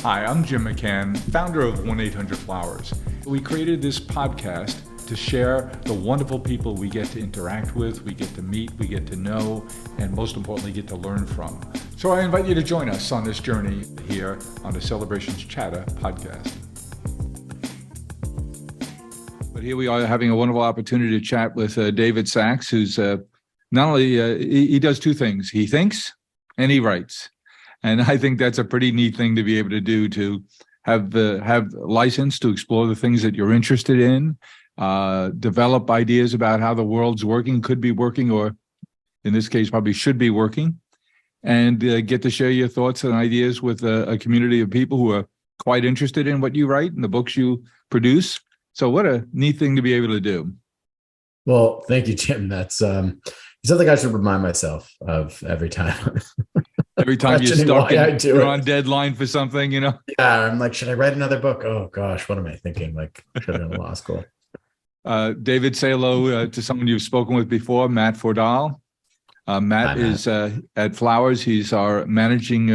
Hi, I'm Jim McCann, founder of 1-800-Flowers. We created this podcast to share the wonderful people we get to interact with, we get to meet, we get to know, and most importantly, get to learn from. So I invite you to join us on this journey here on the Celebrations Chatter podcast. But here we are having a wonderful opportunity to chat with David Sax, who's not only, he does two things. He thinks and he writes. And I think that's a pretty neat thing to be able to do, to have license to explore the things that you're interested in, develop ideas about how the world's working, could be working, or in this case, probably should be working, and get to share your thoughts and ideas with a community of people who are quite interested in what you write and the books you produce. So what a neat thing to be able to do. Well, thank you, Jim. That's something I should remind myself of every time. Every time you're stuck and you're on deadline for something, you know? Yeah, I'm like, should I write another book? Oh, gosh, what am I thinking? Like, should have been in law school. David, say hello to someone you've spoken with before, Matt Fordal. Matt is at Flowers. He's our managing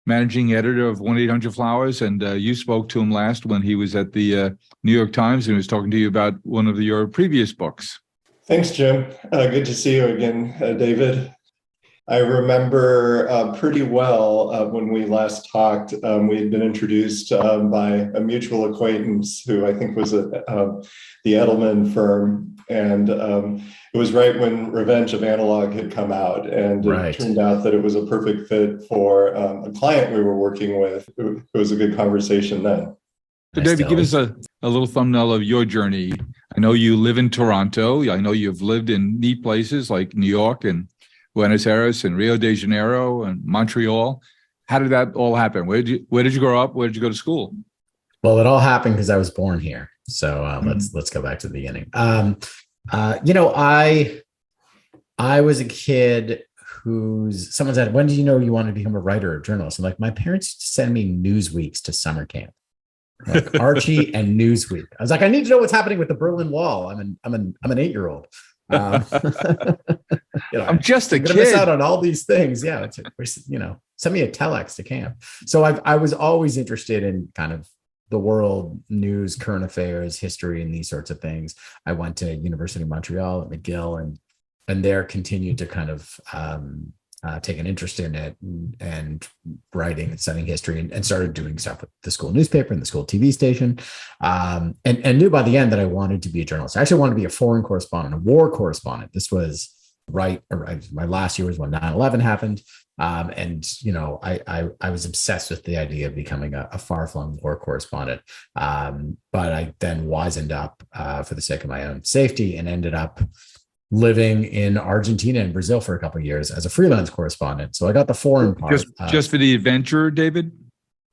editor of 1-800-Flowers, and you spoke to him last when he was at the New York Times and he was talking to you about one of your previous books. Thanks, Jim. Good to see you again, David. I remember pretty well when we last talked, we had been introduced by a mutual acquaintance who I think was at the Edelman firm. And it was right when Revenge of Analog had come out. And it turned out that it was a perfect fit for a client we were working with. It was a good conversation then. So David, give us a little thumbnail of your journey. I know you live in Toronto. I know you've lived in neat places like New York and Buenos Aires and Rio de Janeiro and Montreal. How did that all happen? Where did you grow up? Where did you go to school? Well, it all happened because I was born here. So let's go back to the beginning. I was a kid someone said, when did you know you wanted to become a writer or journalist? And like, my parents used to send me Newsweeks to summer camp, like Archie and Newsweek. I was like, I need to know what's happening with the Berlin Wall. I'm an 8-year-old. I'm just a kid. Miss out on all these things. Yeah, send me a telex to camp. So I was always interested in kind of the world, news, current affairs, history, and these sorts of things. I went to University of Montreal at McGill, and there continued to kind of take an interest in it and writing and studying history, and started doing stuff with the school newspaper and the school TV station, and knew by the end that I wanted to be a journalist. I actually wanted to be a foreign correspondent, a war correspondent. This was my last year was when 9/11 happened. And I was obsessed with the idea of becoming a far-flung war correspondent. But I then wisened up for the sake of my own safety and ended up living in Argentina and Brazil for a couple of years as a freelance correspondent. So I got the foreign part. Just for the adventure, David?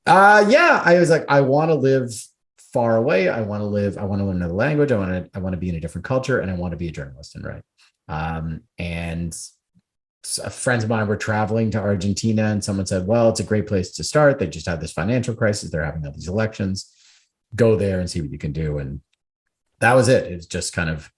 Yeah, I was like, I want to live far away. I want to learn another language. I want to be in a different culture, and I want to be a journalist and write. And friends of mine were traveling to Argentina, and someone said, well, it's a great place to start. They just had this financial crisis. They're having all these elections. Go there and see what you can do. And that was it. It was just kind of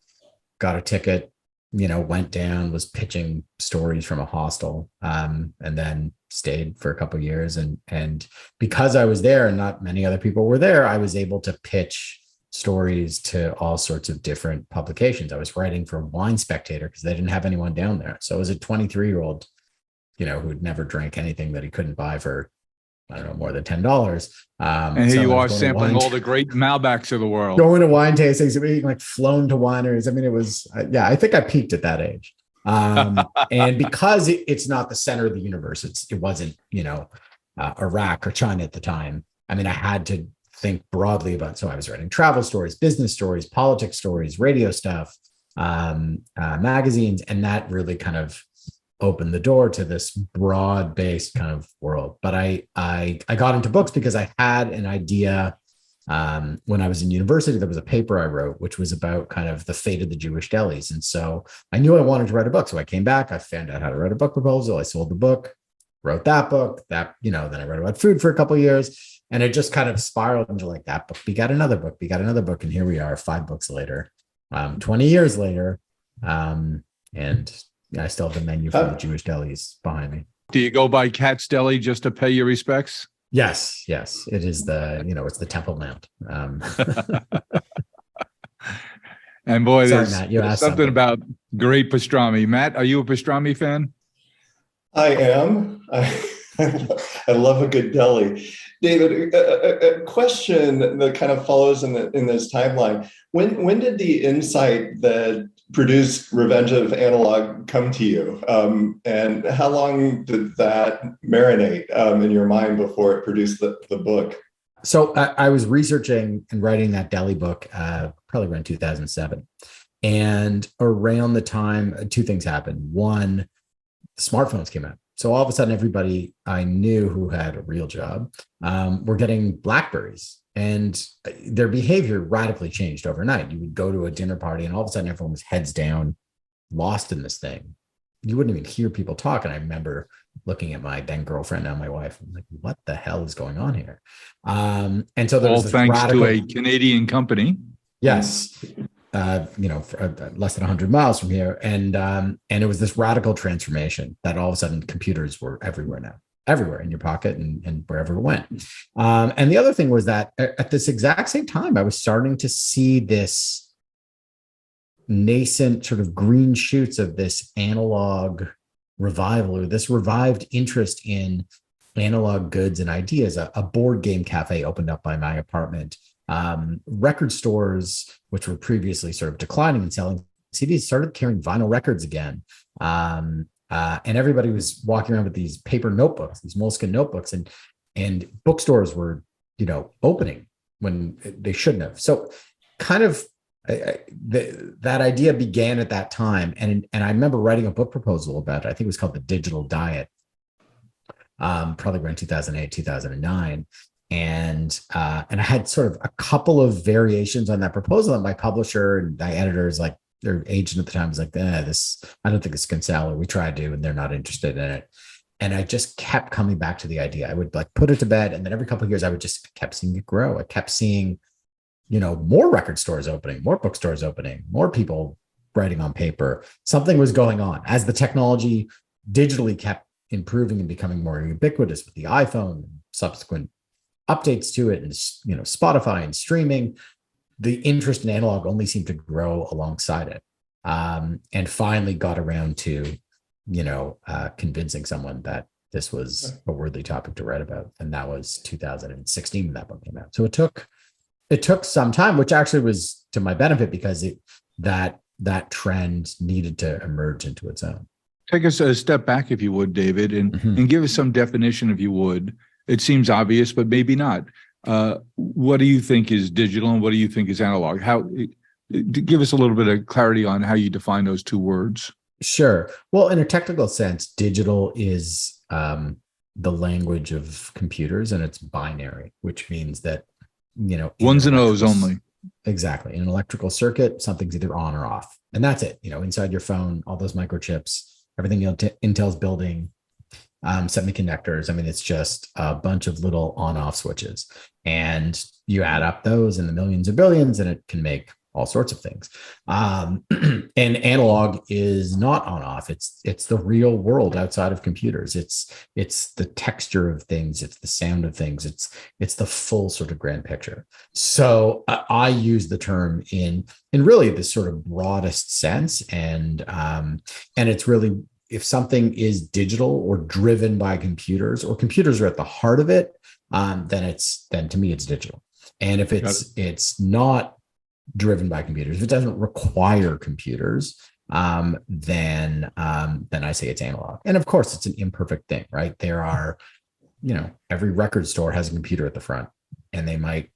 got a ticket, went down, was pitching stories from a hostel, and then stayed for a couple of years. And because I was there and not many other people were there, I was able to pitch stories to all sorts of different publications. I was writing for Wine Spectator because they didn't have anyone down there. So I was a 23-year-old, who'd never drank anything that he couldn't buy for, I don't know, more than $10. And here you are sampling all the great Malbecs of the world. Going to wine tastings, being like flown to wineries. I mean, it was, I think I peaked at that age. And because it's not the center of the universe, it wasn't, Iraq or China at the time. I mean, I had to think broadly about, so I was writing travel stories, business stories, politics stories, radio stuff, magazines, and that really kind of opened the door to this broad-based kind of world. But I got into books because I had an idea when I was in university. There was a paper I wrote, which was about kind of the fate of the Jewish delis. And so I knew I wanted to write a book. So I came back, I found out how to write a book proposal. I sold the book, wrote that book, then I wrote about food for a couple of years. And it just kind of spiraled into like that book. We got another book. And here we are 5 books later, 20 years later. And I still have the menu for the Jewish delis behind me. Do you go by Katz Deli just to pay your respects? Yes, it is it's the Temple Mount. And boy, Sorry, there's, Matt, you there's asked something something. about great pastrami. Matt, are you a pastrami fan? I am. I love a good deli. David, a question that kind of follows in this timeline. When did the insight that produced Revenge of Analog come to you? And how long did that marinate in your mind before it produced the book? So I was researching and writing that Deli book probably around 2007. And around the time, two things happened. One, smartphones came out. So all of a sudden, everybody I knew who had a real job were getting Blackberries, and their behavior radically changed overnight. You would go to a dinner party, and all of a sudden, everyone was heads down, lost in this thing. You wouldn't even hear people talk. And I remember looking at my then girlfriend, now my wife, I'm like, what the hell is going on here? And so there All was this thanks radical, to a Canadian company. yes, less than 100 miles from here, and it was this radical transformation that all of a sudden computers were everywhere now, everywhere in your pocket and wherever it went. And the other thing was that at this exact same time, I was starting to see this nascent sort of green shoots of this analog revival, or this revived interest in analog goods and ideas. A board game cafe opened up by my apartment. Record stores, which were previously sort of declining and selling CDs, started carrying vinyl records again. And everybody was walking around with these paper notebooks, these moleskin notebooks, and bookstores were, opening when they shouldn't have. So kind of that idea began at that time. And I remember writing a book proposal about it. I think it was called The Digital Diet, probably around 2008, 2009. And I had sort of a couple of variations on that proposal, and my publisher and my editors, like their agent at the time, was like, I don't think this can sell, or we tried to, and they're not interested in it. And I just kept coming back to the idea. I would like put it to bed, and then every couple of years I would just kept seeing it grow. I kept seeing, more record stores opening, more bookstores opening, more people writing on paper. Something was going on as the technology digitally kept improving and becoming more ubiquitous with the iPhone and subsequent updates to it, and Spotify and streaming. The interest in analog only seemed to grow alongside it, and finally got around to convincing someone that this was a worthy topic to write about, and that was 2016 when that book came out. So it took some time, which actually was to my benefit, because that trend needed to emerge into its own. Take us a step back, if you would, David, and give us some definition, if you would. It seems obvious, but maybe not. What do you think is digital, and what do you think is analog? Give us a little bit of clarity on how you define those two words. Sure. Well, in a technical sense, digital is the language of computers, and it's binary, which means that, ones and O's only. Exactly. In an electrical circuit, something's either on or off, and that's it. Inside your phone, all those microchips, everything Intel's building, semiconductors. I mean, it's just a bunch of little on-off switches, and you add up those in the millions or billions, and it can make all sorts of things. And analog is not on-off. It's the real world outside of computers. It's the texture of things. It's the sound of things. It's the full sort of grand picture. So I use the term in really this sort of broadest sense, and it's really, if something is digital or driven by computers, or computers are at the heart of it, then to me it's digital. And if it's not driven by computers, if it doesn't require computers, then I say it's analog. And of course, it's an imperfect thing, right? There are, every record store has a computer at the front, and they might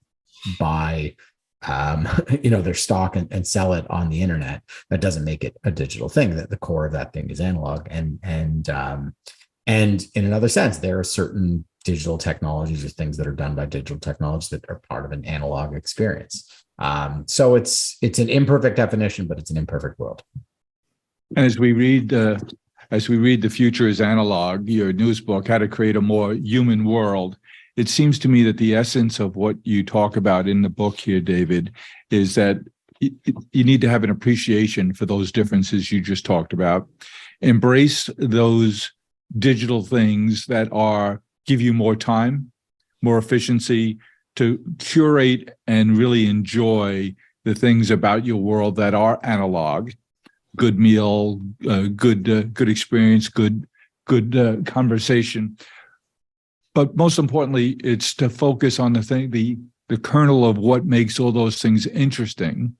buy their stock and sell it on the internet. That doesn't make it a digital thing. That the core of that thing is analog. And in another sense, there are certain digital technologies or things that are done by digital technologies that are part of an analog experience. So it's an imperfect definition, but it's an imperfect world. And as we read The Future is Analog, your newest book, How to Create a More Human World, it seems to me that the essence of what you talk about in the book here, David, is that you need to have an appreciation for those differences you just talked about. Embrace those digital things that give you more time, more efficiency, to curate and really enjoy the things about your world that are analog. Good meal, good experience, good conversation. But most importantly, it's to focus on the kernel of what makes all those things interesting,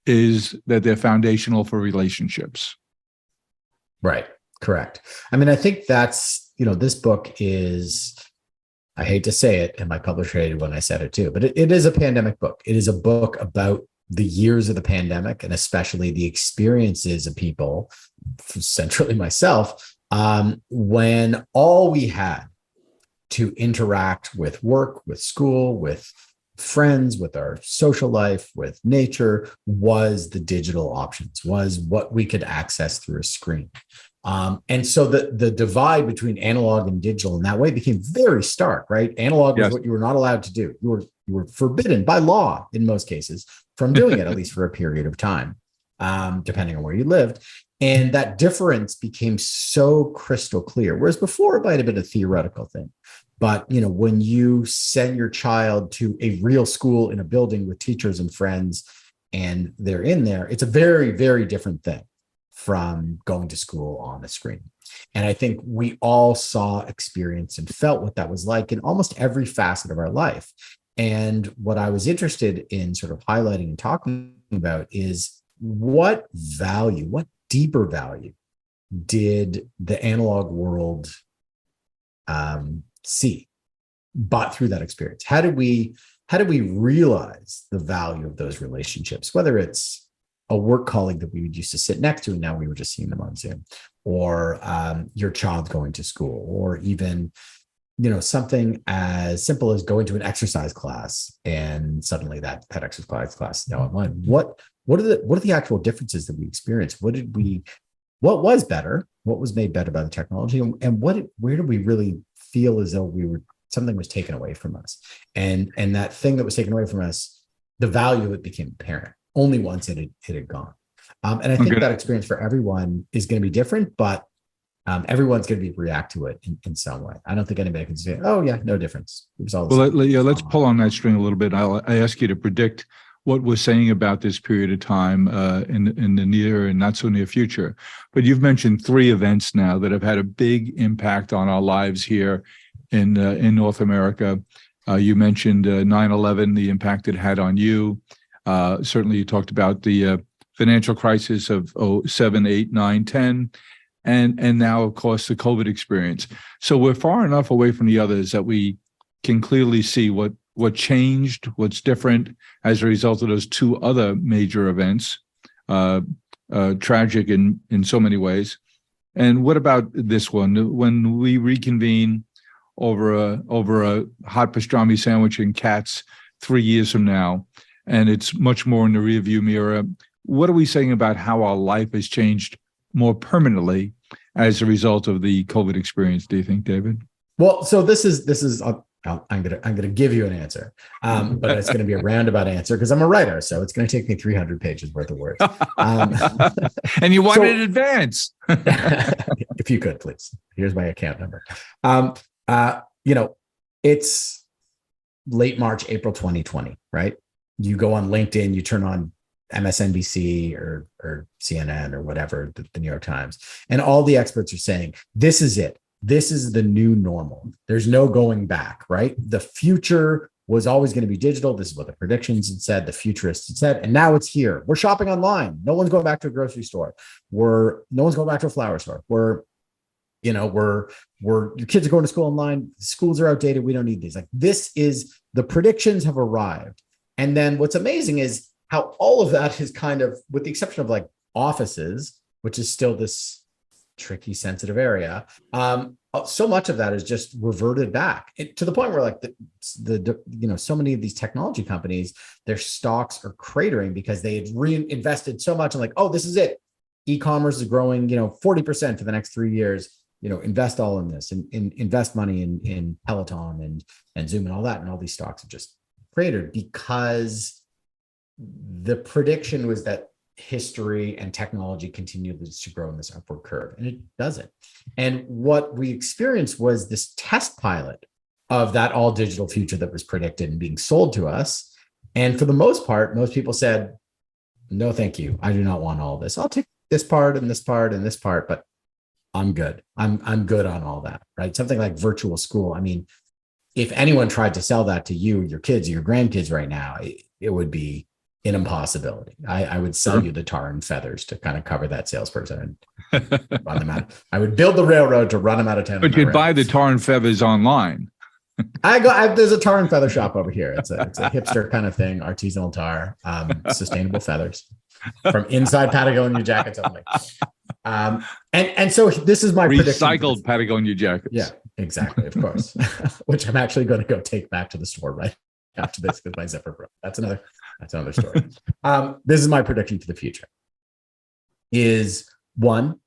is that they're foundational for relationships. Right. Correct. I mean, I think that's, this book is, I hate to say it, and my publisher hated when I said it too, but it is a pandemic book. It is a book about the years of the pandemic, and especially the experiences of people, centrally myself, when all we had to interact with work, with school, with friends, with our social life, with nature, was the digital options, was what we could access through a screen. And so the divide between analog and digital in that way became very stark, right? Analog was what you were not allowed to do. You were forbidden by law in most cases from doing it, at least for a period of time, depending on where you lived. And that difference became so crystal clear. Whereas before it might have been a theoretical thing. But, when you send your child to a real school in a building with teachers and friends, and they're in there, it's a very, very different thing from going to school on a screen. And I think we all saw, experienced, and felt what that was like in almost every facet of our life. And what I was interested in sort of highlighting and talking about is what deeper value did the analog world see, but through that experience? How did we realize the value of those relationships, whether it's a work colleague that we would used to sit next to and now we were just seeing them on Zoom, or your child going to school, or even something as simple as going to an exercise class and suddenly that exercise class is now online. What are the actual differences that we experienced? What was better? What was made better by the technology? And where did we really feel as though something was taken away from us? And that thing that was taken away from us, the value of it became apparent only once it had gone. And I think that experience for everyone is going to be different, but everyone's going to react to it in some way. I don't think anybody can say, "Oh yeah, no difference." It was all the same. Let's pull on that string a little bit. I ask you to predict what we're saying about this period of time in the near and not so near future. But you've mentioned 3 events now that have had a big impact on our lives here in North America. You mentioned 9/11, the impact it had on you. Certainly, you talked about the financial crisis of 07, 8, 9, 10. And now, of course, the COVID experience. So we're far enough away from the others that we can clearly see what changed, what's different as a result of those 2 other major events, tragic in so many ways. And what about this one? When we reconvene over a hot pastrami sandwich in Katz 3 years from now, and it's much more in the rearview mirror, what are we saying about how our life has changed more permanently as a result of the COVID experience, do you think, David? Well, so this is I'm gonna give you an answer, but it's going to be a roundabout answer because I'm a writer, so it's going to take me 300 pages worth of words. And you want it in advance. If you could, please. Here's my account number. It's late March, April 2020, right? You go on LinkedIn, you turn on MSNBC or CNN or whatever, the New York Times, and all the experts are saying, this is it. This is the new normal. There's no going back, right? The future was always going to be digital. This is what the predictions had said, the futurists had said, and now it's here. We're shopping online. No one's going back to a grocery store. No one's going back to a flower store. Your kids are going to school online. Schools are outdated. We don't need these. Like, this is, the predictions have arrived. And then what's amazing is how all of that is kind of, with the exception of like offices, which is still this tricky, sensitive area, so much of that is just reverted back to the point where like so many of these technology companies, their stocks are cratering because they had reinvested so much and like, oh, this is it. E-commerce is growing, 40% for the next 3 years. Invest all in this and invest money in Peloton and Zoom and all that. And all these stocks have just cratered because the prediction was that history and technology continues to grow in this upward curve, and it doesn't. And what we experienced was this test pilot of that all digital future that was predicted and being sold to us. And for the most part, most people said, no, thank you. I do not want all this. I'll take this part and this part and this part, but I'm good. I'm good on all that, right? Something like virtual school. I mean, if anyone tried to sell that to you, your kids, or your grandkids right now, it would be an impossibility. I would sell you the tar and feathers to kind of cover that salesperson and run them out. I would build the railroad to run them out of town. But you'd buy the tar and feathers online. There's a tar and feather shop over here. It's a hipster kind of thing, artisanal tar, sustainable feathers from inside Patagonia jackets only. And so this is my prediction. Recycled Patagonia jackets. Yeah, exactly. Of course, which I'm actually going to go take back to the store right after this because my zipper broke. That's another story. This is my prediction for the future. Is one,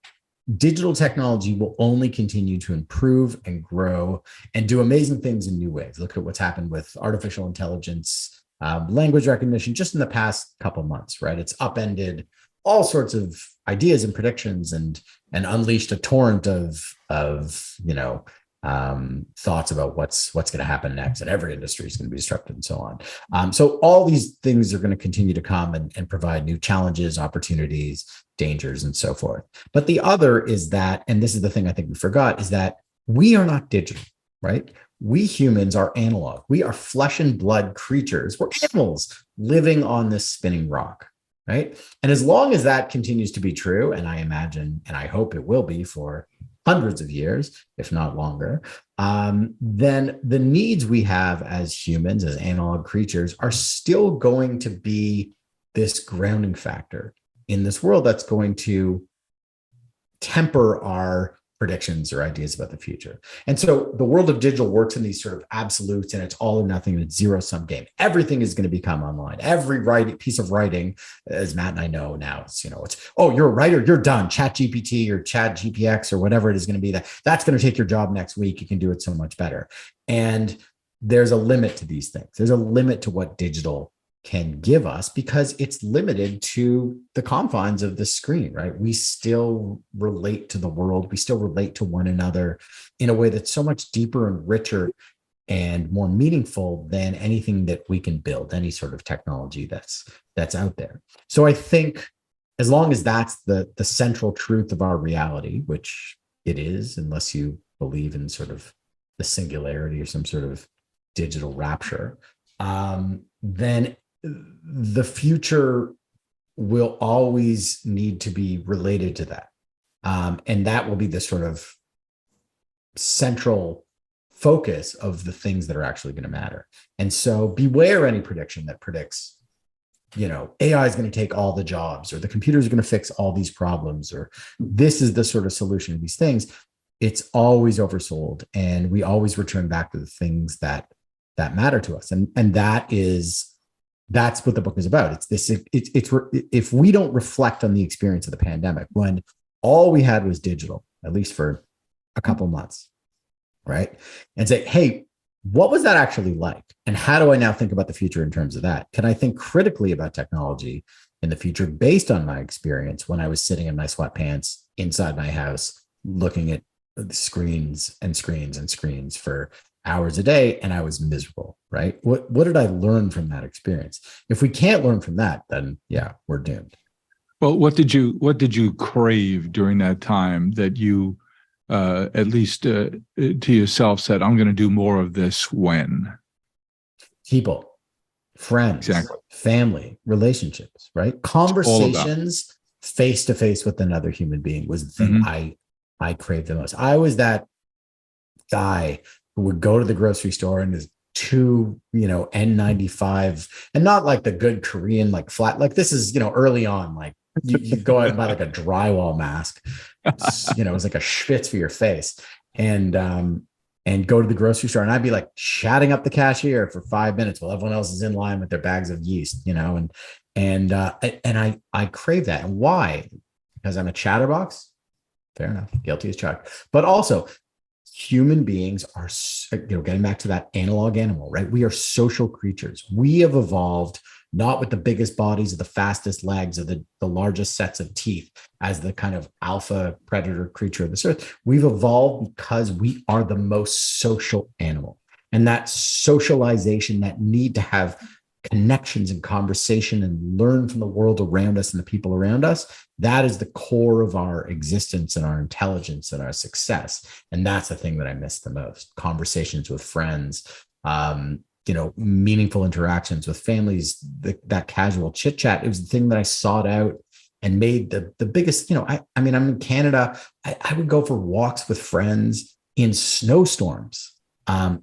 digital technology will only continue to improve and grow and do amazing things in new ways. Look at what's happened with artificial intelligence, language recognition, just in the past couple of months, right? It's upended all sorts of ideas and predictions and unleashed a torrent of thoughts about what's going to happen next, and every industry is going to be disrupted and so on. So all these things are going to continue to come and provide new challenges, opportunities, dangers, and so forth. But the other is that, and this is the thing I think we forgot, is that we are not digital, right? We humans are analog. We are flesh and blood creatures. We're animals living on this spinning rock, right? And as long as that continues to be true, and I imagine, and I hope it will be for hundreds of years, if not longer, then the needs we have as humans, as analog creatures, are still going to be this grounding factor in this world that's going to temper our predictions or ideas about the future. And so the world of digital works in these sort of absolutes, and it's all or nothing, and it's zero-sum game. Everything is going to become online. Every piece of writing, as Matt and I know now, it's oh, you're a writer, you're done. Chat GPT or Chat GPX or whatever it is going to be, that's going to take your job next week. You can do it so much better. And there's a limit to these things. There's a limit to what digital can give us because it's limited to the confines of the screen, right? We still relate to the world. We still relate to one another in a way that's so much deeper and richer and more meaningful than anything that we can build, any sort of technology that's out there. So I think as long as that's the central truth of our reality, which it is, unless you believe in sort of the singularity or some sort of digital rapture, then the future will always need to be related to that. And that will be the sort of central focus of the things that are actually going to matter. And so beware any prediction that predicts, AI is going to take all the jobs, or the computers are going to fix all these problems, or this is the sort of solution to these things. It's always oversold. And we always return back to the things that matter to us. And that's what the book is about. It's this. It's if we don't reflect on the experience of the pandemic, when all we had was digital, at least for a couple months, right? And say, hey, what was that actually like? And how do I now think about the future in terms of that? Can I think critically about technology in the future based on my experience when I was sitting in my sweatpants inside my house, looking at screens and screens and screens for hours a day, and I was miserable, right? What did I learn from that experience? If we can't learn from that, then yeah, we're doomed. Well, what did you crave during that time that you, at least to yourself, said, I'm going to do more of this when? People, friends, exactly. Family, relationships, right? Conversations face to face with another human being was the thing I craved the most. I was that guy who would go to the grocery store and his two, N95, and not like the good Korean, like flat, like this is, early on, like you go out and buy like a drywall mask, it was like a schwitz for your face, and go to the grocery store. And I'd be like chatting up the cashier for 5 minutes while everyone else is in line with their bags of yeast, and I crave that. And why? Because I'm a chatterbox. Fair enough. Guilty as charged. But also, human beings are, getting back to that analog animal, right? We are social creatures. We have evolved not with the biggest bodies or the fastest legs or the largest sets of teeth as the kind of alpha predator creature of this earth. We've evolved because we are the most social animal. And that socialization, that need to have connections and conversation and learn from the world around us and the people around us, that is the core of our existence and our intelligence and our success. And that's the thing that I miss the most. Conversations with friends, meaningful interactions with families, that casual chit chat. It was the thing that I sought out and made the biggest, I'm in Canada. I would go for walks with friends in snowstorms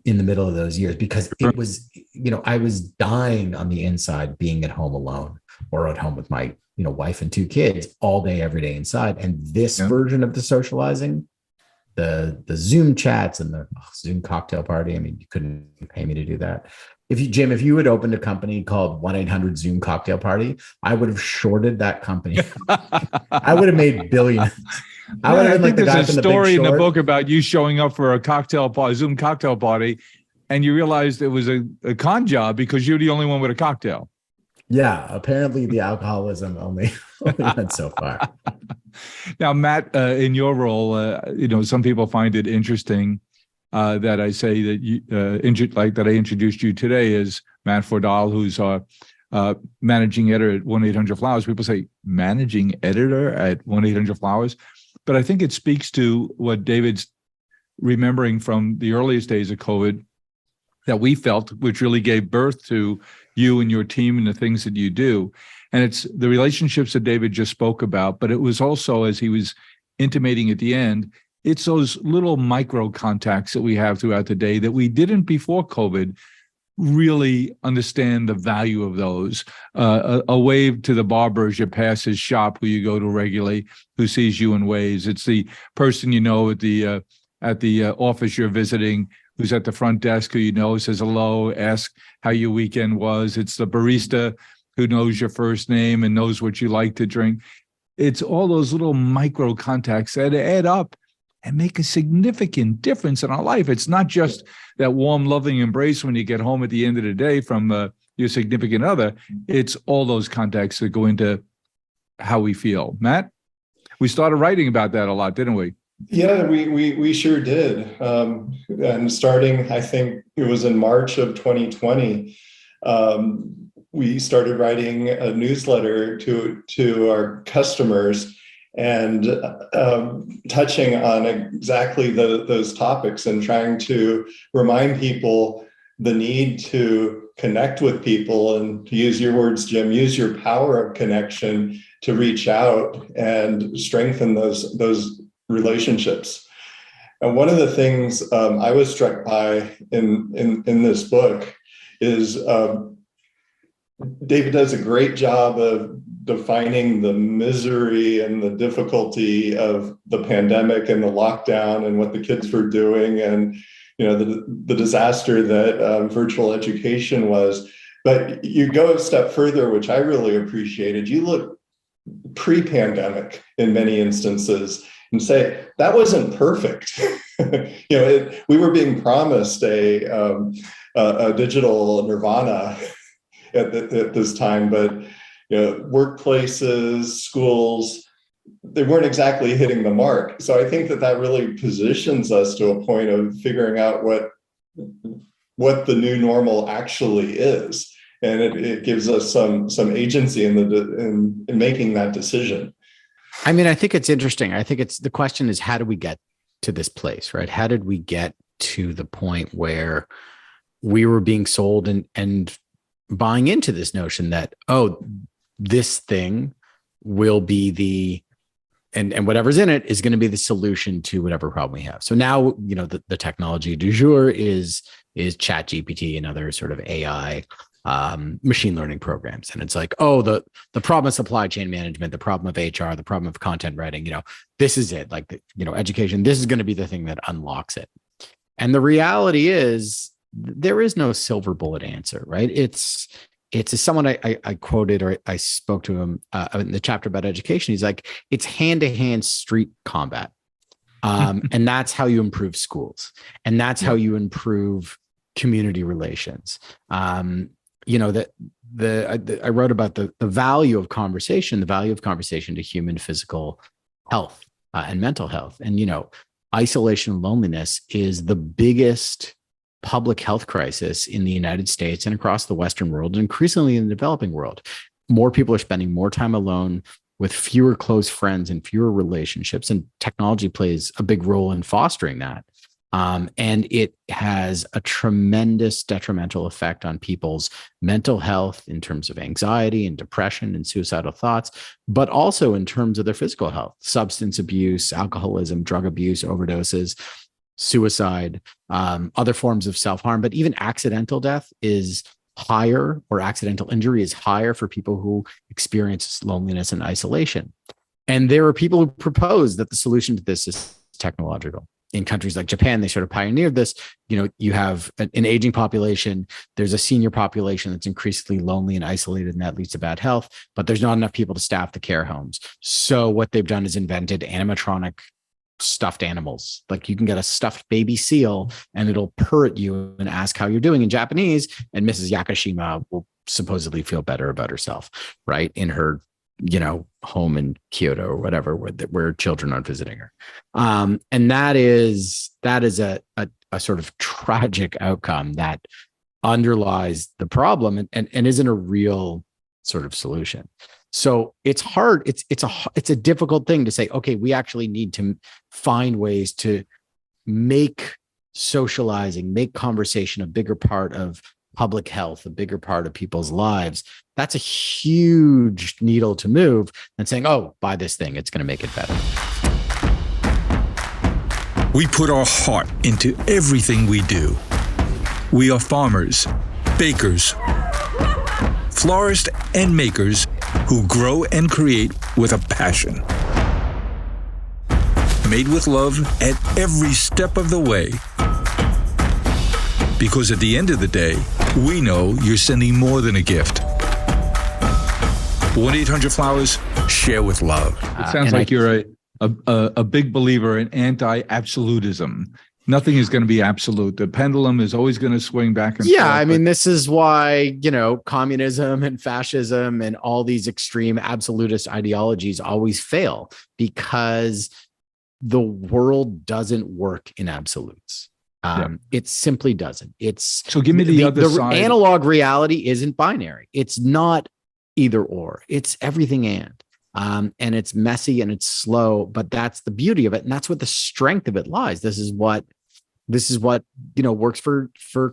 in the middle of those years, because it was, I was dying on the inside being at home alone or at home with my, wife and 2 kids all day, every day inside. And this version of the socializing, the Zoom chats and the Zoom cocktail party. I mean, you couldn't pay me to do that. If you had opened a company called 1-800 Zoom cocktail party, I would have shorted that company. I would have made billions. I would have been like the guy there's from a The Big story in the Short. book about you showing up for a Zoom cocktail party, and you realized it was a con job because you're the only one with a cocktail. Yeah, apparently the alcoholism only went so far. Now, Matt, in your role, some people find it interesting that I say that you, that I introduced you today as Matt Fordal, who's our managing editor at 1-800-Flowers. People say managing editor at 1-800-Flowers, but I think it speaks to what David's remembering from the earliest days of COVID that we felt, which really gave birth to you and your team and the things that you do. And it's the relationships that David just spoke about, but it was also, as he was intimating at the end, it's those little micro contacts that we have throughout the day that we didn't before COVID really understand the value of those. A wave to the barber as you pass his shop who you go to regularly, who sees you and waves. It's the person at the office you're visiting, who's at the front desk, who says hello, asks how your weekend was. It's the barista who knows your first name and knows what you like to drink. It's all those little micro contacts that add up and make a significant difference in our life. It's not just that warm, loving embrace when you get home at the end of the day from your significant other. It's all those contacts that go into how we feel. Matt, we started writing about that a lot, didn't we? Yeah, we sure did. And starting, I think it was in March of 2020, we started writing a newsletter to our customers and touching on exactly those topics and trying to remind people the need to connect with people, and to use your words, Jim, use your power of connection to reach out and strengthen those relationships. And one of the things I was struck by in this book is David does a great job of defining the misery and the difficulty of the pandemic and the lockdown and what the kids were doing, and the disaster that virtual education was. But you go a step further, which I really appreciated. You look pre-pandemic in many instances and say that wasn't perfect. We were being promised a digital nirvana at this time, but workplaces, schools, they weren't exactly hitting the mark. So I think that really positions us to a point of figuring out what the new normal actually is, and it gives us some agency in making that decision. I mean, I think it's interesting. I think the question is, how do we get to this place, right? How did we get to the point where we were being sold and buying into this notion that, this thing will be and whatever's in it is going to be the solution to whatever problem we have. So now, the technology du jour is ChatGPT and other sort of AI machine learning programs. And it's like, the problem of supply chain management, the problem of HR, the problem of content writing, this is it. Like, education, this is going to be the thing that unlocks it. And the reality is there is no silver bullet answer, right? It's someone I quoted, or I spoke to him in the chapter about education. He's like, it's hand-to-hand street combat. And that's how you improve schools. And that's how you improve community relations. I wrote about the value of conversation, to human physical health and mental health. And, isolation and loneliness is the biggest public health crisis in the United States and across the Western world, and increasingly in the developing world. More people are spending more time alone with fewer close friends and fewer relationships, and technology plays a big role in fostering that. And it has a tremendous detrimental effect on people's mental health in terms of anxiety and depression and suicidal thoughts, but also in terms of their physical health, substance abuse, alcoholism, drug abuse, overdoses, suicide, other forms of self-harm. But even accidental death is higher, or accidental injury is higher for people who experience loneliness and isolation. And there are people who propose that the solution to this is technological. In countries like Japan, they sort of pioneered this. You have an aging population. There's a senior population that's increasingly lonely and isolated, and that leads to bad health. But there's not enough people to staff the care homes. So what they've done is invented animatronic stuffed animals. Like, you can get a stuffed baby seal and it'll purr at you and ask how you're doing in Japanese. And Mrs. Yakashima will supposedly feel better about herself, right? In her home in Kyoto or whatever, where children aren't visiting her. And that is a sort of tragic outcome that underlies the problem and isn't a real sort of solution. So it's hard. It's a difficult thing to say, okay, we actually need to find ways to make socializing, make conversation a bigger part of public health, a bigger part of people's lives. That's a huge needle to move than saying, oh, buy this thing, it's going to make it better. We put our heart into everything we do. We are farmers, bakers, florists, and makers who grow and create with a passion. Made with love at every step of the way. Because at the end of the day, we know you're sending more than a gift. 1-800-Flowers, share with love. It sounds like you're a big believer in anti-absolutism. Nothing is going to be absolute. The pendulum is always going to swing back and forth. Yeah, I mean, this is why, communism and fascism and all these extreme absolutist ideologies always fail, because the world doesn't work in absolutes. It simply doesn't. So give me the other side. Analog reality isn't binary. It's not either or. It's everything and it's messy and it's slow, but that's the beauty of it, and that's what the strength of it lies. This is what works for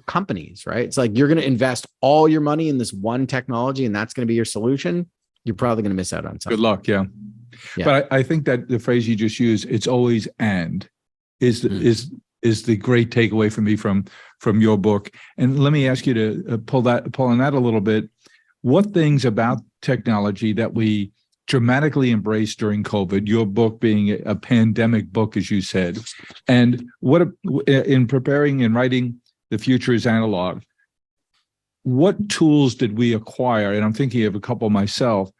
companies, right? It's like, you're going to invest all your money in this one technology, and that's going to be your solution. You're probably going to miss out on something. Good luck, yeah. But I think that the phrase you just used, "it's always and," is the great takeaway for me from your book. And let me ask you to pull on that a little bit. What things about technology that we dramatically embraced during COVID, your book being a pandemic book, as you said, and in preparing and writing The Future is Analog, what tools did we acquire? And I'm thinking of a couple myself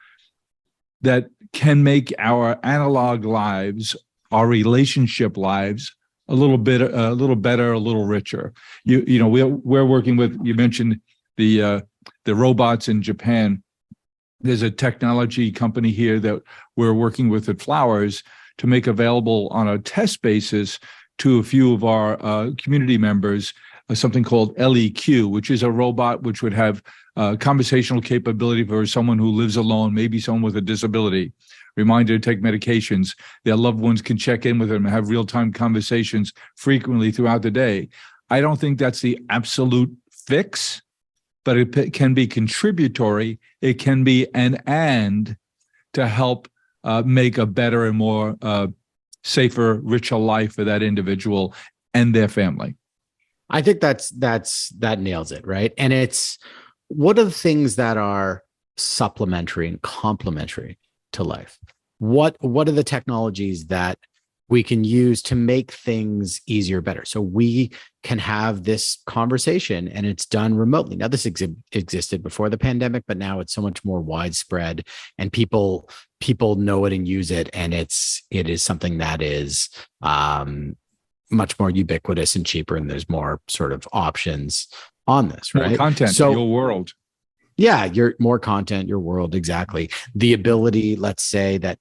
that can make our analog lives, our relationship lives, a little better, a little richer. We're working with, you mentioned the robots in Japan. There's a technology company here that we're working with at Flowers to make available on a test basis to a few of our community members something called LEQ, which is a robot which would have conversational capability for someone who lives alone, maybe someone with a disability. Reminder to take medications. Their loved ones can check in with them and have real-time conversations frequently throughout the day. I don't think that's the absolute fix, but it can be contributory. It can be and to help make a better and more safer, richer life for that individual and their family. I think that nails it, right? And it's what are the things that are supplementary and complementary to life? What are the technologies that we can use to make things easier, better? So we can have this conversation and it's done remotely. Now, this existed before the pandemic, but now it's so much more widespread and people know it and use it. And it is something that is much more ubiquitous and cheaper. And there's more sort of options on this, right? More content, so, your world. Yeah, more content, your world, exactly. The ability, let's say that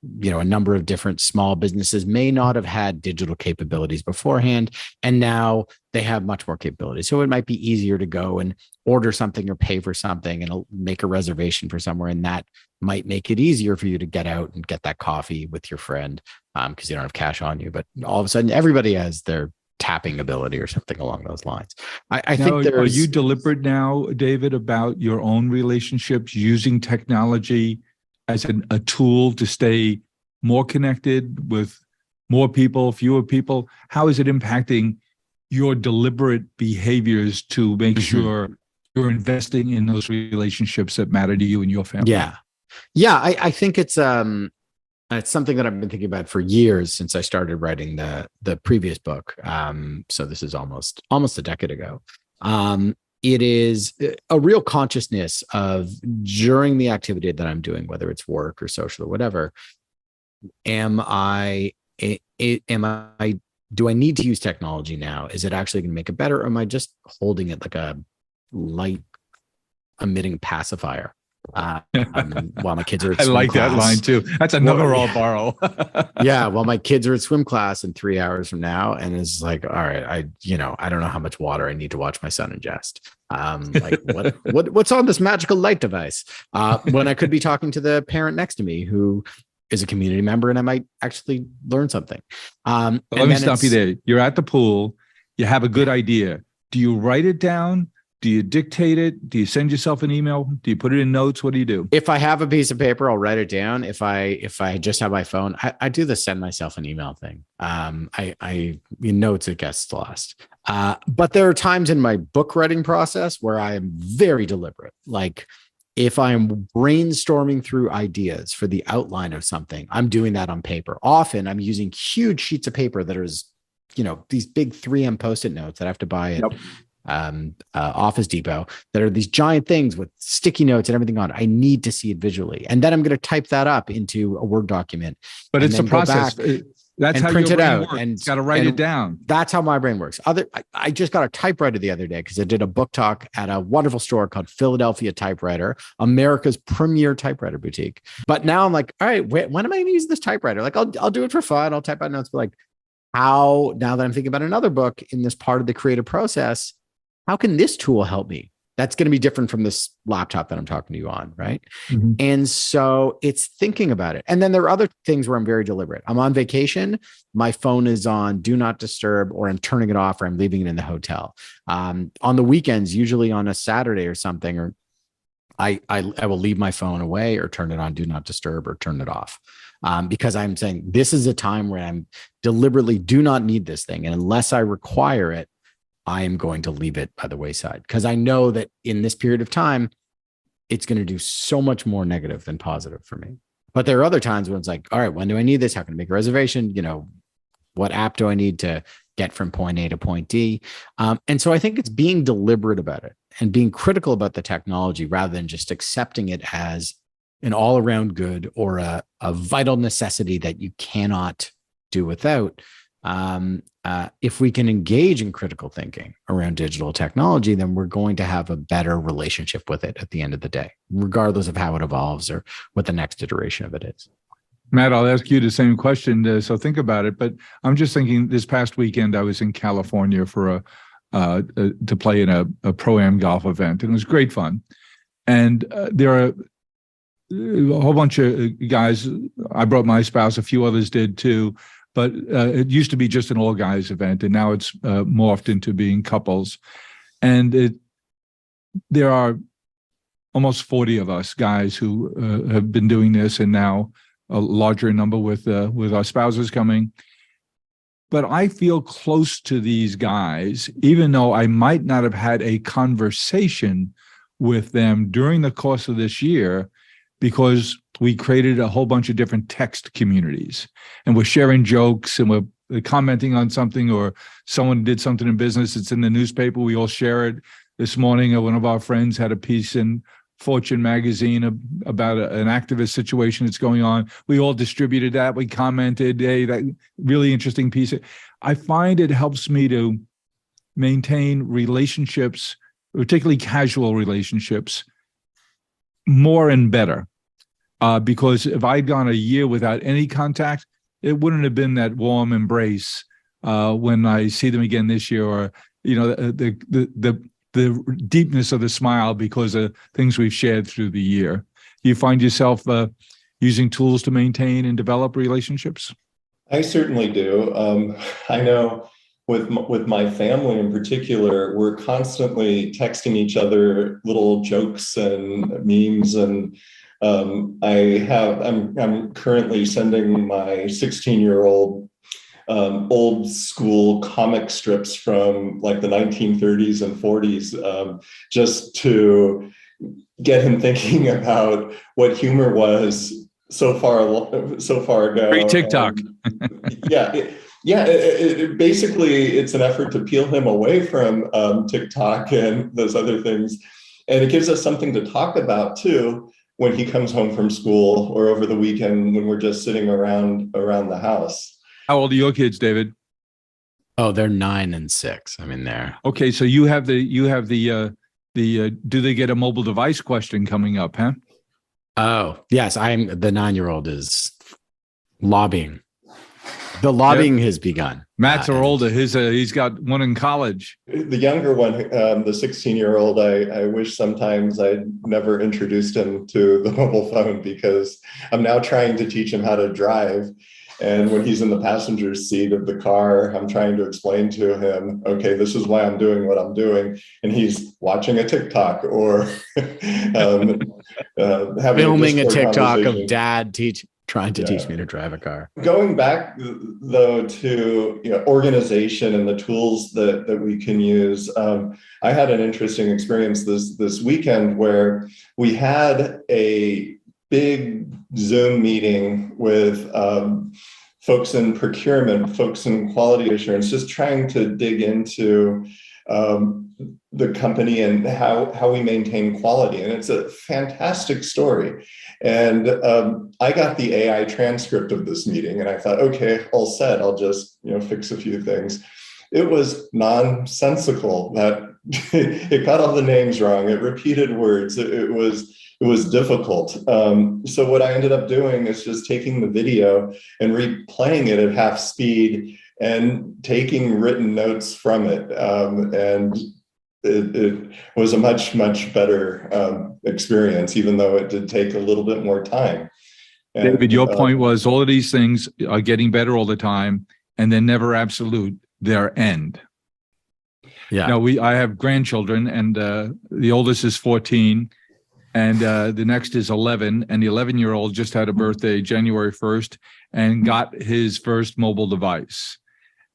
a number of different small businesses may not have had digital capabilities beforehand, and now they have much more capabilities. So it might be easier to go and order something or pay for something and make a reservation for somewhere, and that might make it easier for you to get out and get that coffee with your friend because you don't have cash on you. But all of a sudden, everybody has their tapping ability or something along those lines. I think are you deliberate now, David, about your own relationships using technology as a tool to stay more connected with more people, fewer people? How is it impacting your deliberate behaviors to make sure you're investing in those relationships that matter to you and your family? Yeah. I think it's something that I've been thinking about for years since I started writing the previous book. So this is almost a decade ago. It is a real consciousness of, during the activity that I'm doing, whether it's work or social or whatever, do I need to use technology now? Is it actually going to make it better? Or am I just holding it like a light emitting pacifier? While my kids are at swim class. That line too. That's another I'll borrow. Yeah, well, my kids are at swim class in 3 hours from now, and it's like, all right, I don't know how much water I need to watch my son ingest. What's on this magical light device? When I could be talking to the parent next to me who is a community member, and I might actually learn something. Let me stop you there. You're at the pool. You have a good idea. Do you write it down? Do you dictate it? Do you send yourself an email? Do you put it in notes? What do you do? If I have a piece of paper, I'll write it down. If I just have my phone, I do the send myself an email thing. Notes it gets lost. But there are times in my book writing process where I am very deliberate. Like if I'm brainstorming through ideas for the outline of something, I'm doing that on paper. Often I'm using huge sheets of paper that are, these big 3M Post-it notes that I have to buy at Office Depot, that are these giant things with sticky notes and everything on it. I need to see it visually, and then I'm going to type that up into a Word document. But it's a process. That's how print your it brain out, works. and got to write it down. That's how my brain works. I just got a typewriter the other day because I did a book talk at a wonderful store called Philadelphia Typewriter, America's premier typewriter boutique. But now I'm like, all right, when am I going to use this typewriter? Like, I'll do it for fun. I'll type out notes, but like, how, now that I'm thinking about another book in this part of the creative process, how can this tool help me? That's going to be different from this laptop that I'm talking to you on, right? Mm-hmm. And so it's thinking about it. And then there are other things where I'm very deliberate. I'm on vacation. My phone is on do not disturb, or I'm turning it off, or I'm leaving it in the hotel. On the weekends, usually on a Saturday or something, or I will leave my phone away or turn it on do not disturb or turn it off. Because I'm saying this is a time where I'm deliberately do not need this thing. And unless I require it, I am going to leave it by the wayside, because I know that in this period of time, it's going to do so much more negative than positive for me. But there are other times when it's like, all right, when do I need this? How can I make a reservation? What app do I need to get from point A to point D? And so I think it's being deliberate about it and being critical about the technology rather than just accepting it as an all-around good or a vital necessity that you cannot do without. If we can engage in critical thinking around digital technology, then we're going to have a better relationship with it at the end of the day, regardless of how it evolves or what the next iteration of it is. Matt, I'll ask you the same question. So think about it. But I'm just thinking, this past weekend, I was in California for to play in a pro-am golf event, and it was great fun. And there are a whole bunch of guys. I brought my spouse, a few others did too. But it used to be just an all guys event, and now it's morphed into being couples. And there are almost 40 of us guys who have been doing this, and now a larger number with our spouses coming. But I feel close to these guys, even though I might not have had a conversation with them during the course of this year, because we created a whole bunch of different text communities, and we're sharing jokes, and we're commenting on something, or someone did something in business. It's in the newspaper. We all share it. This morning, one of our friends had a piece in Fortune magazine about an activist situation that's going on. We all distributed that. We commented, hey, that really interesting piece. I find it helps me to maintain relationships, particularly casual relationships, more and better. because if I'd gone a year without any contact, it wouldn't have been that warm embrace when I see them again this year, or the deepness of the smile because of things we've shared through the year. Do you find yourself using tools to maintain and develop relationships? I certainly do. I know with my family in particular, we're constantly texting each other little jokes and memes, and I'm currently sending my 16-year-old old school comic strips from like the 1930s and 40s, just to get him thinking about what humor was so far ago. Free TikTok. Basically, it's an effort to peel him away from TikTok and those other things. And it gives us something to talk about too when he comes home from school or over the weekend when we're just sitting around the house. How old are your kids, David? Oh, they're 9 and 6. I mean, they're okay. So you have the do they get a mobile device question coming up, huh? Oh, yes. The 9-year-old is lobbying. The lobbying has begun. Matt's are older. He's got one in college. The younger one, the 16-year-old, I wish sometimes I'd never introduced him to the mobile phone, because I'm now trying to teach him how to drive. And when he's in the passenger seat of the car, I'm trying to explain to him, okay, this is why I'm doing what I'm doing. And he's watching a TikTok or having filming a TikTok of dad trying to teach me to drive a car. Going back, though, to organization and the tools that we can use, I had an interesting experience this weekend where we had a big Zoom meeting with folks in procurement, folks in quality assurance, just trying to dig into the company and how we maintain quality. And it's a fantastic story. And I got the AI transcript of this meeting and I thought, okay, all set. I'll just fix a few things. It was nonsensical. That it got all the names wrong. It repeated words. It was difficult. So what I ended up doing is just taking the video and replaying it at half speed and taking written notes from it. And it was a much, much better experience, even though it did take a little bit more time. And, David, your point was all of these things are getting better all the time, and they're never absolute. They're end. Yeah. Now, I have grandchildren, and the oldest is 14, and the next is 11, and the 11-year-old just had a birthday January 1st and got his first mobile device.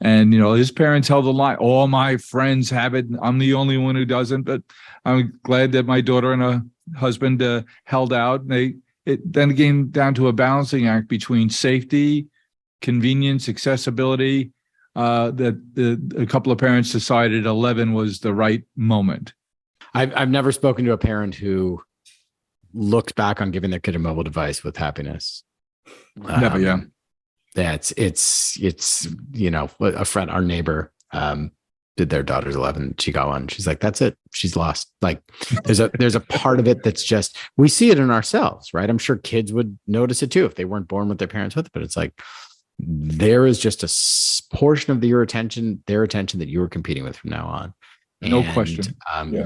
And, his parents held the line. All my friends have it. I'm the only one who doesn't, but I'm glad that my daughter and her husband held out. It then came down to a balancing act between safety, convenience, accessibility, that a couple of parents decided 11 was the right moment. I've never spoken to a parent who looked back on giving their kid a mobile device with happiness. Never, yeah. That's it's a friend, our neighbor, did their daughter's 11. She got one. She's like, that's it. She's lost. Like there's a part of it that's just, we see it in ourselves, right? I'm sure kids would notice it too if they weren't born with their parents with it, but it's like, there is just a portion of their attention that you are competing with from now on. No question.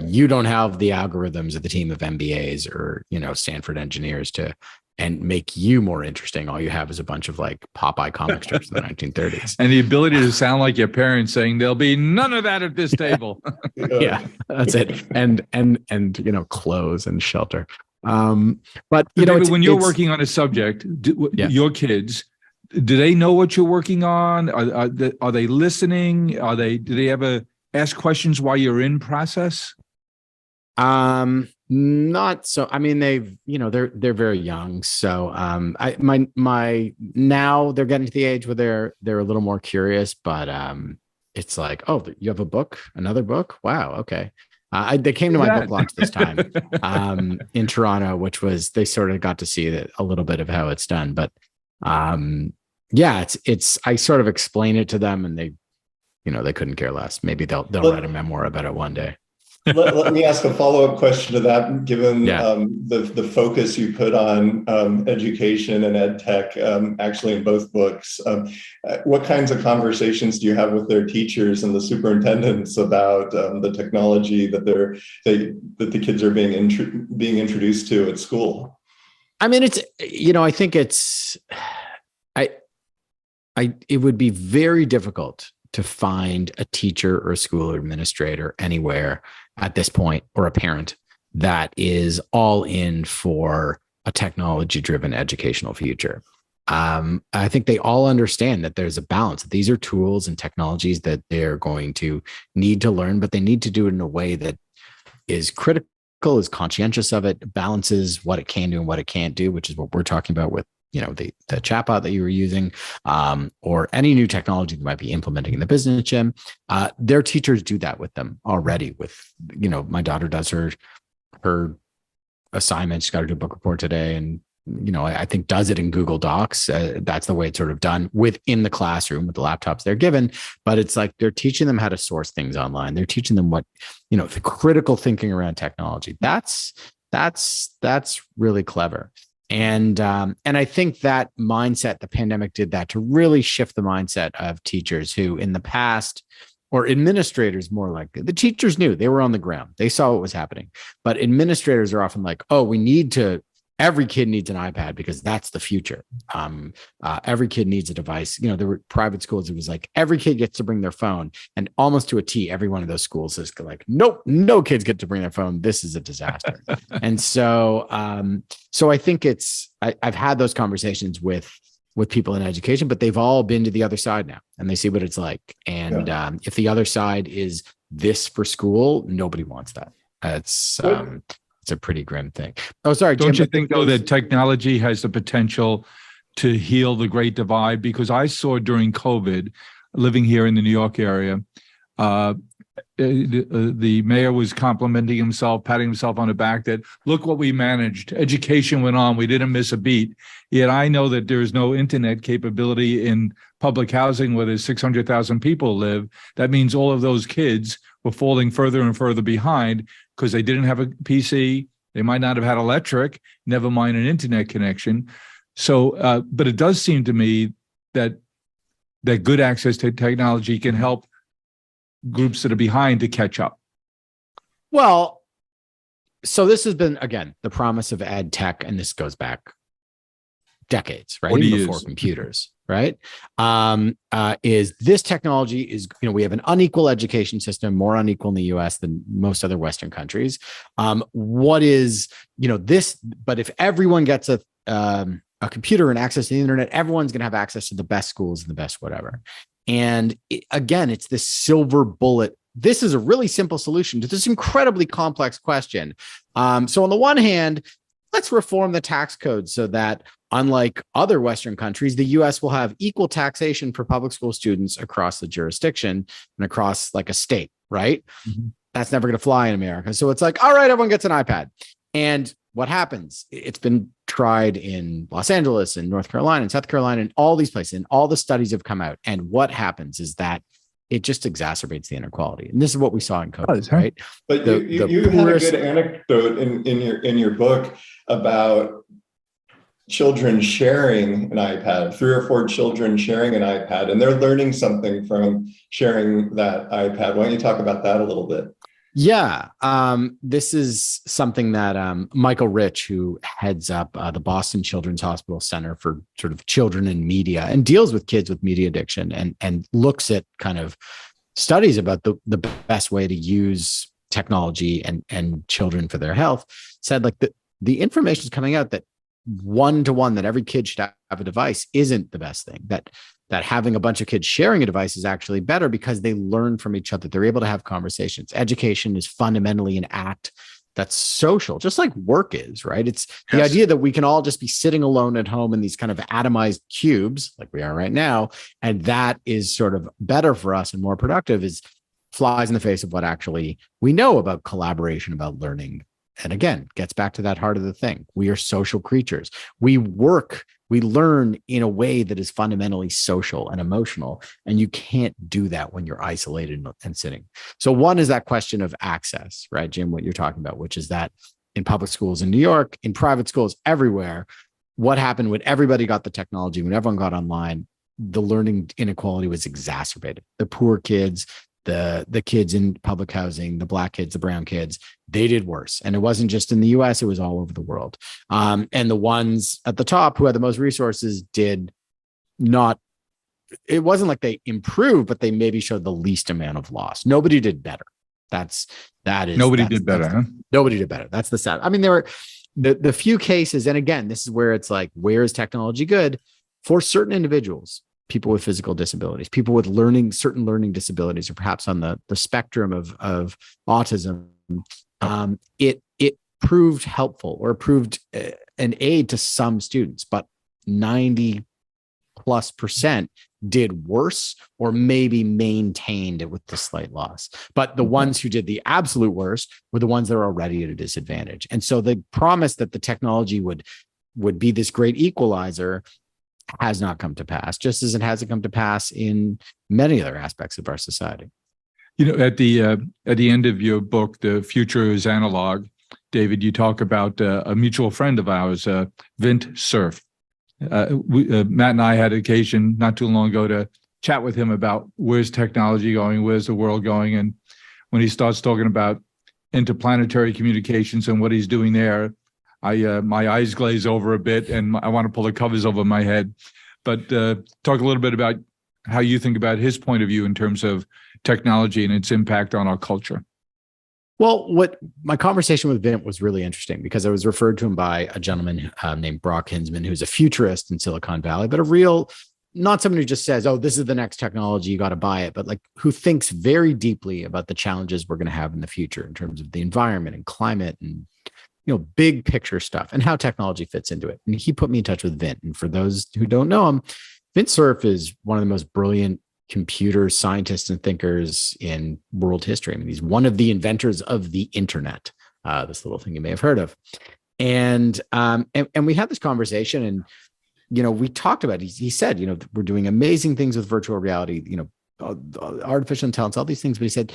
You don't have the algorithms of the team of MBAs or, Stanford engineers and make you more interesting. All you have is a bunch of like Popeye comic strips in the 1930s. And the ability to sound like your parents saying there'll be none of that at this table. Yeah, that's it. And clothes and shelter. But David, when you're working on a subject, your kids, do they know what you're working on? Are they listening? Do they ever ask questions while you're in process? Not so. I mean, they're very young. So, now they're getting to the age where they're a little more curious, but, it's like, oh, you have a book, another book. Wow. Okay. They came to my book launch this time, in Toronto, which was, they sort of got to see a little bit of how it's done, but, it's, I sort of explain it to them and they couldn't care less. Maybe they'll write a memoir about it one day. Let me ask a follow-up question to that, given Yeah. the focus you put on education and ed tech, actually in both books. What kinds of conversations do you have with their teachers and the superintendents about the technology that that the kids are being introduced to at school? I mean, I think it would be very difficult to find a teacher or a school administrator anywhere at this point, or a parent that is all in for a technology-driven educational future. I think they all understand that there's a balance. These are tools and technologies that they're going to need to learn, but they need to do it in a way that is critical, is conscientious of it, balances what it can do and what it can't do, which is what we're talking about with the chatbot that you were using, or any new technology that might be implementing in the business gym. Their teachers do that with them already. With, my daughter does her assignment. She's got to do a book report today, and I think does it in Google Docs. That's the way it's sort of done within the classroom with the laptops they're given. But it's like they're teaching them how to source things online. They're teaching them what, the critical thinking around technology. That's really clever. And I think that mindset, the pandemic did that to really shift the mindset of teachers who in the past, or administrators more like, the teachers knew, they were on the ground. They saw what was happening. But administrators are often like, oh, every kid needs an iPad because that's the future. Every kid needs a device. There were private schools. It was like every kid gets to bring their phone, and almost to a T, every one of those schools is like, nope, no kids get to bring their phone. This is a disaster. And so I think I've had those conversations with people in education, but they've all been to the other side now, and they see what it's like. And if the other side is this for school, nobody wants that. It's a pretty grim thing. Oh, sorry. Don't Jim, you think, though, that technology has the potential to heal the great divide? Because I saw during COVID, living here in the New York area, the mayor was complimenting himself, patting himself on the back that, look what we managed. Education went on. We didn't miss a beat. Yet I know that there's no internet capability in public housing where there's 600,000 people live. That means all of those kids were falling further and further behind because they didn't have a PC. They might not have had electric, never mind an internet connection. So, but it does seem to me that good access to technology can help groups that are behind to catch up. Well, so this has been, again, the promise of ed tech, and this goes back decades, right? Even before computers, right? Is this technology is, we have an unequal education system, more unequal in the US than most other Western countries. What is, this, but if everyone gets a computer and access to the internet, everyone's going to have access to the best schools and the best whatever. And again, it's this silver bullet. This is a really simple solution to this incredibly complex question. So on the one hand, let's reform the tax code so that, unlike other Western countries, the US will have equal taxation for public school students across the jurisdiction and across like a state, right? Mm-hmm. That's never going to fly in America. So it's like, all right, everyone gets an iPad. And what happens? It's been tried in Los Angeles and North Carolina and South Carolina and all these places, and all the studies have come out. And what happens is that it just exacerbates the inequality. And this is what we saw in COVID, right? But you had a good anecdote in your book about children sharing an iPad, 3 or 4 children sharing an iPad, and they're learning something from sharing that iPad. Why don't you talk about that a little bit? Yeah. This is something that Michael Rich, who heads up the Boston Children's Hospital Center for sort of children and media, and deals with kids with media addiction, and looks at kind of studies about the best way to use technology and children for their health, said like the information is coming out that 1-to-1 that every kid should have a device isn't the best thing. That having a bunch of kids sharing a device is actually better because they learn from each other. They're able to have conversations. Education is fundamentally an act that's social, just like work is, right? It's the idea that we can all just be sitting alone at home in these kind of atomized cubes like we are right now. And that is sort of better for us and more productive, is flies in the face of what actually we know about collaboration, about learning. And again, gets back to that heart of the thing. We are social creatures. We work We learn in a way that is fundamentally social and emotional, and you can't do that when you're isolated and sitting. So one is that question of access, right, Jim, what you're talking about, which is that in public schools in New York, in private schools everywhere, what happened when everybody got the technology, when everyone got online, the learning inequality was exacerbated. The poor kids, the kids in public housing, the Black kids, the brown kids, they did worse. And it wasn't just in the US, it was all over the world. And the ones at the top who had the most resources did not, it wasn't like they improved, but they maybe showed the least amount of loss. Nobody did better. Nobody did better. That's the sad. I mean, there were the few cases, and again, this is where it's like, where is technology good? For certain individuals, people with physical disabilities, people with certain learning disabilities, or perhaps on the spectrum of autism, it proved helpful or proved an aid to some students, but 90+% did worse or maybe maintained it with the slight loss. But the ones who did the absolute worst were the ones that are already at a disadvantage. And so the promise that the technology would be this great equalizer has not come to pass, just as it hasn't come to pass in many other aspects of our society. At the end of your book, The Future is Analog, David, you talk about a mutual friend of ours, Vint Cerf. Matt and I had occasion not too long ago to chat with him about where's technology going, where's the world going. And when he starts talking about interplanetary communications and what he's doing there, my eyes glaze over a bit and I want to pull the covers over my head. But talk a little bit about how you think about his point of view in terms of technology and its impact on our culture. Well, what my conversation with Vint was really interesting because I was referred to him by a gentleman named Brock Hinsman, who's a futurist in Silicon Valley, but not someone who just says, oh, this is the next technology, you got to buy it, but like who thinks very deeply about the challenges we're going to have in the future in terms of the environment and climate and, big picture stuff and how technology fits into it. And he put me in touch with Vint. And for those who don't know him, Vint Cerf is one of the most brilliant computer scientists and thinkers in world history. I mean, he's one of the inventors of the internet, this little thing you may have heard of. And we had this conversation and, we talked about it. He said, we're doing amazing things with virtual reality, artificial intelligence, all these things. But he said,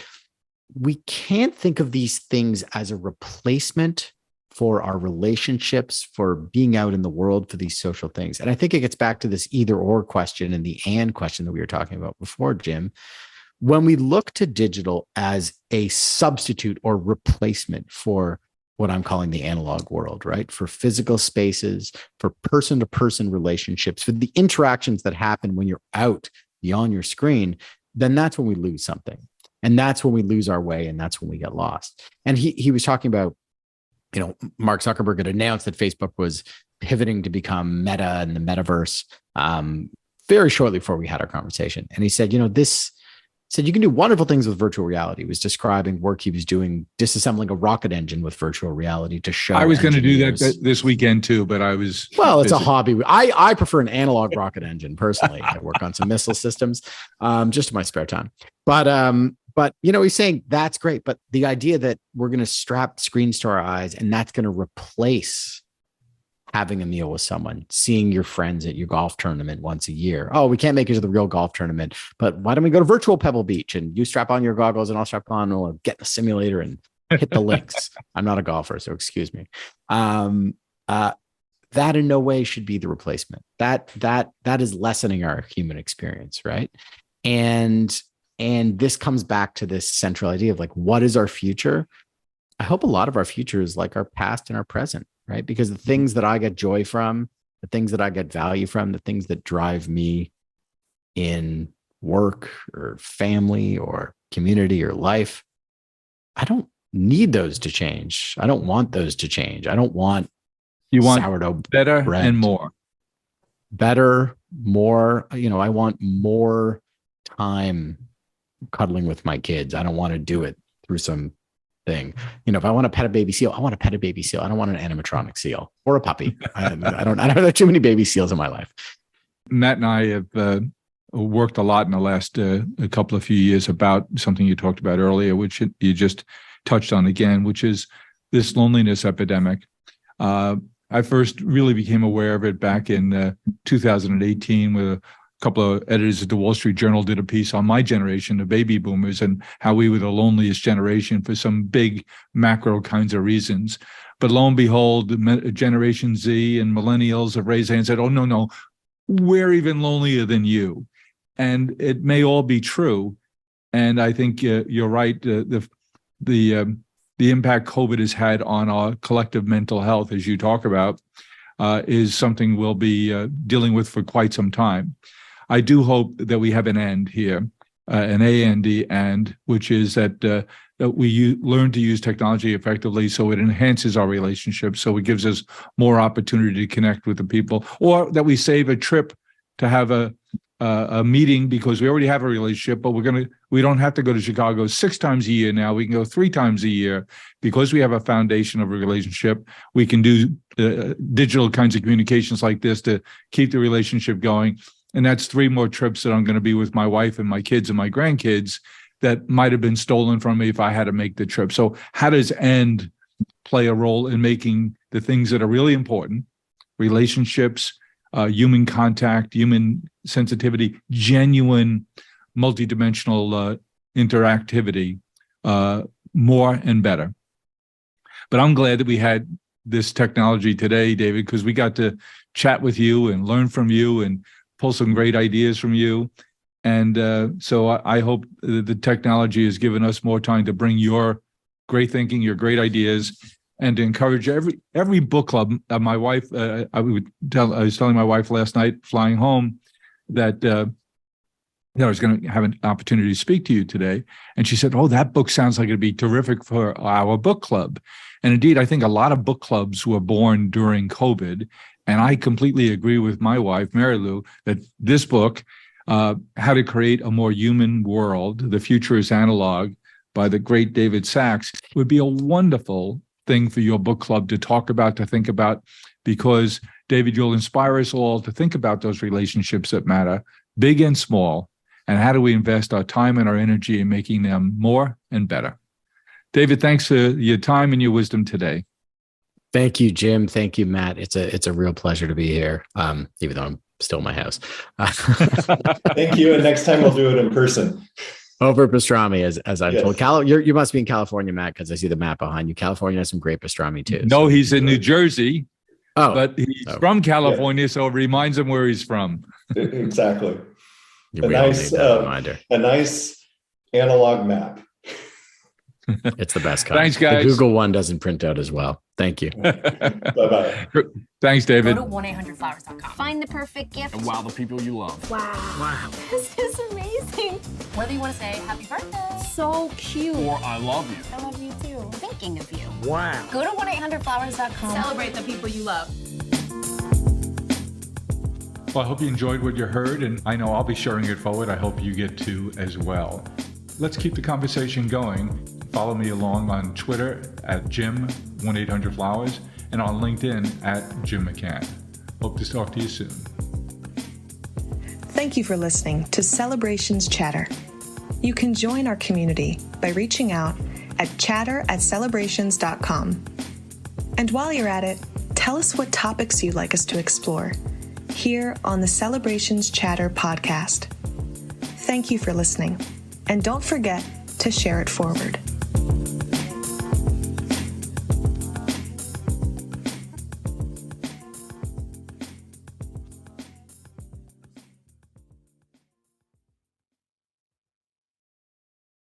we can't think of these things as a replacement for our relationships, for being out in the world, for these social things. And I think it gets back to this either or question and the and question that we were talking about before, Jim. When we look to digital as a substitute or replacement for what I'm calling the analog world, right? For physical spaces, for person-to-person relationships, for the interactions that happen when you're out beyond your screen, then that's when we lose something. And that's when we lose our way, and that's when we get lost. And he was talking about, Mark Zuckerberg had announced that Facebook was pivoting to become Meta and the metaverse very shortly before we had our conversation. And he said, you can do wonderful things with virtual reality. He was describing work he was doing, disassembling a rocket engine with virtual reality to show. I was going to do that this weekend too, but I was. Well, it's busy. A hobby. I prefer an analog rocket engine personally. I work on some missile systems just in my spare time. But he's saying that's great. But the idea that we're going to strap screens to our eyes and that's going to replace having a meal with someone, seeing your friends at your golf tournament once a year. Oh, we can't make it to the real golf tournament, but why don't we go to virtual Pebble Beach and you strap on your goggles and I'll strap on, we'll get in the simulator and hit the links. I'm not a golfer, so excuse me. That in no way should be the replacement. That is lessening our human experience, right? And this comes back to this central idea of like, what is our future? I hope a lot of our future is like our past and our present, right? Because the things that I get joy from, the things that I get value from, the things that drive me in work or family or community or life, I don't need those to change. I don't want those to change. I don't want sourdough better bread. And more. Better, more, I want more time cuddling with my kids. I don't want to do it through some thing. If I want to pet a baby seal, I want to pet a baby seal. I don't want an animatronic seal or a puppy. I don't have too many baby seals in my life. Matt and I have worked a lot in the last a couple of few years about something you talked about earlier, which you just touched on again, which is this loneliness epidemic. I first really became aware of it back in 2018 with a couple of editors at the Wall Street Journal did a piece on my generation, the baby boomers, and how we were the loneliest generation for some big macro kinds of reasons. But lo and behold, Generation Z and millennials have raised hands and said, oh, no, we're even lonelier than you. And it may all be true. And I think you're right. The impact COVID has had on our collective mental health, as you talk about, is something we'll be dealing with for quite some time. I do hope that we have an end here, an A-N-D, and which is that we learn to use technology effectively so it enhances our relationships, so it gives us more opportunity to connect with the people, or that we save a trip to have a meeting because we already have a relationship, but we don't have to go to Chicago 6 times a year now. We can go 3 times a year because we have a foundation of a relationship. We can do digital kinds of communications like this to keep the relationship going. And that's 3 more trips that I'm going to be with my wife and my kids and my grandkids that might have been stolen from me if I had to make the trip. So how does END play a role in making the things that are really important, relationships, human contact, human sensitivity, genuine multidimensional interactivity, more and better? But I'm glad that we had this technology today, David, because we got to chat with you and learn from you and pull some great ideas from you. And so I hope the technology has given us more time to bring your great thinking, your great ideas, and to encourage every book club. My wife, I was telling my wife last night, flying home, that I was going to have an opportunity to speak to you today. And she said, oh, that book sounds like it'd be terrific for our book club. And indeed, I think a lot of book clubs were born during COVID. And I completely agree with my wife, Mary Lou, that this book, How to Create a More Human World, The Future is Analog, by the great David Sax, would be a wonderful thing for your book club to talk about, to think about, because, David, you'll inspire us all to think about those relationships that matter, big and small, and how do we invest our time and our energy in making them more and better. David, thanks for your time and your wisdom today. Thank you, Jim. Thank you, Matt. It's a real pleasure to be here, even though I'm still in my house. Thank you. And next time we'll do it in person. Over pastrami, as I'm Yes. told. You must be in California, Matt, because I see the map behind you. California has some great pastrami too. No, he's in New Jersey, but he's Oh. from California, so it reminds him where he's from. Exactly. We A all nice, need that reminder. A nice analog map. It's the best kind. Thanks, guys. The Google one doesn't print out as well. Thank you. Bye-bye. Thanks, Go David. to 1-800-Flowers.com. Find the perfect gift. And wow the people you love. Wow. This is amazing. Whether you want to say happy birthday So cute. Or I love you. I love you too. thinking of you. Go to 1-800-Flowers.com. Celebrate the people you love. Well, I hope you enjoyed what you heard, and I know I'll be sharing it forward. I hope you get to as well. Let's keep the conversation going. Follow me along on Twitter at Jim1800Flowers and on LinkedIn at Jim McCann. Hope to talk to you soon. Thank you for listening to Celebrations Chatter. You can join our community by reaching out at chatter@celebrations.com. And while you're at it, tell us what topics you'd like us to explore here on the Celebrations Chatter podcast. Thank you for listening, and don't forget to share it forward.